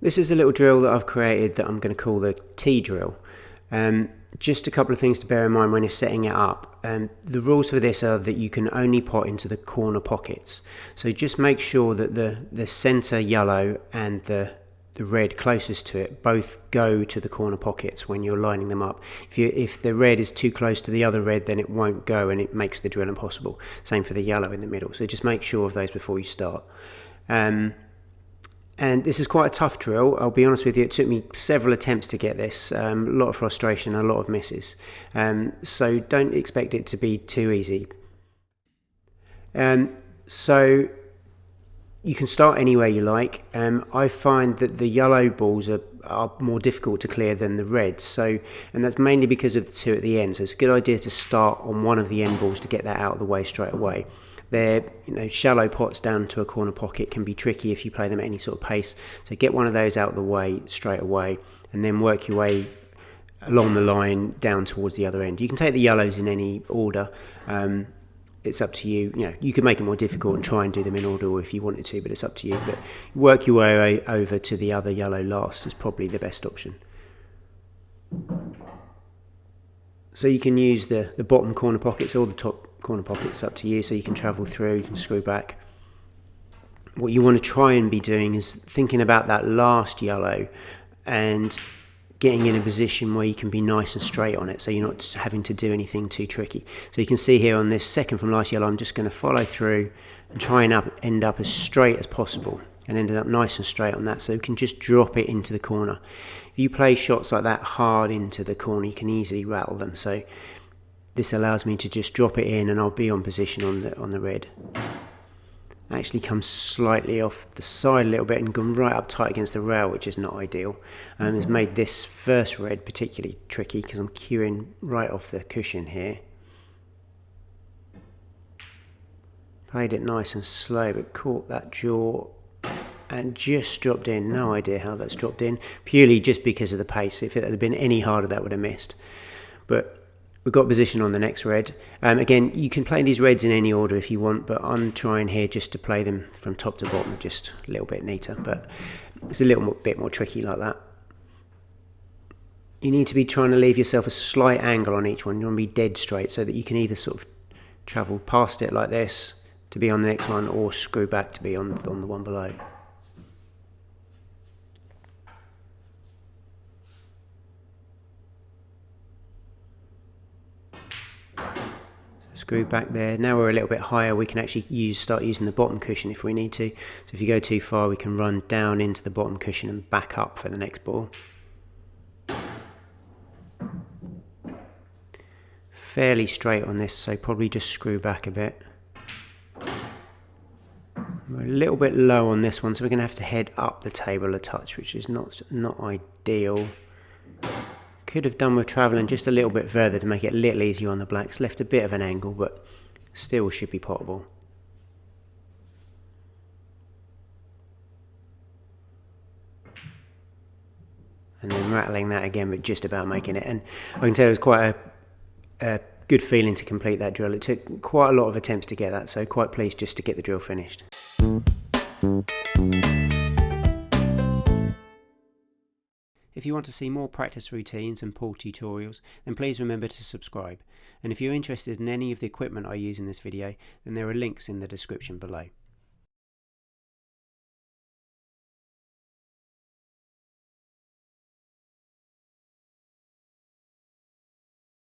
This is a little drill that I've created that I'm going to call the T drill. Just a couple of things to bear in mind when you're setting it up. The rules for this are that you can only pot into the corner pockets. So just make sure that the center yellow and the red closest to it both go to the corner pockets when you're lining them up. If the red is too close to the other red, then it won't go and it makes the drill impossible. Same for the yellow in the middle. So just make sure of those before you start. And this is quite a tough drill, I'll be honest with you. It took me several attempts to get this, a lot of frustration, a lot of misses. So don't expect it to be too easy. So you can start anywhere you like. I find that the yellow balls are more difficult to clear than the reds, and that's mainly because of the two at the end. So it's a good idea to start on one of the end balls to get that out of the way straight away. They're, shallow pots down to a corner pocket can be tricky if you play them at any sort of pace. So get one of those out of the way straight away, and then work your way along the line down towards the other end. You can take the yellows in any order. It's up to you. You could make it more difficult and try and do them in order if you wanted to, but it's up to you. But work your way over to the other yellow last is probably the best option. So you can use the bottom corner pockets or the top corner pockets, up to you. So you can travel through, you can screw back. What you want to try and be doing is thinking about that last yellow and getting in a position where you can be nice and straight on it, so you're not having to do anything too tricky. So you can see here on this second from last yellow, I'm just going to follow through and try and end up as straight as possible and ended up nice and straight on that, so you can just drop it into the corner. If you play shots like that hard into the corner, you can easily rattle them. So this allows me to just drop it in and I'll be on position on the red. Actually comes slightly off the side a little bit and gone right up tight against the rail, which is not ideal, and has made this first red particularly tricky because I'm cueing right off the cushion here. Played it nice and slow, but caught that jaw and just dropped in. No idea how that's dropped in, purely just because of the pace. If it had been any harder, that would have missed. But we've got position on the next red. Again, you can play these reds in any order if you want, but I'm trying here just to play them from top to bottom, just a little bit neater, but it's a little bit more tricky like that. You need to be trying to leave yourself a slight angle on each one. You want to be dead straight so that you can either sort of travel past it like this to be on the next one, or screw back to be on the one below. Screw back there. Now we're a little bit higher, we can actually start using the bottom cushion if we need to. So if you go too far, we can run down into the bottom cushion and back up for the next ball. Fairly straight on this, so probably just screw back a bit. We're a little bit low on this one, so we're going to have to head up the table a touch, which is not ideal. Could have done with travelling just a little bit further to make it a little easier on the blacks. Left a bit of an angle, but still should be potable. And then rattling that again, but just about making it. And I can tell it was quite a good feeling to complete that drill. It took quite a lot of attempts to get that, so quite pleased just to get the drill finished. If you want to see more practice routines and pool tutorials, then please remember to subscribe. And if you're interested in any of the equipment I use in this video, then there are links in the description below.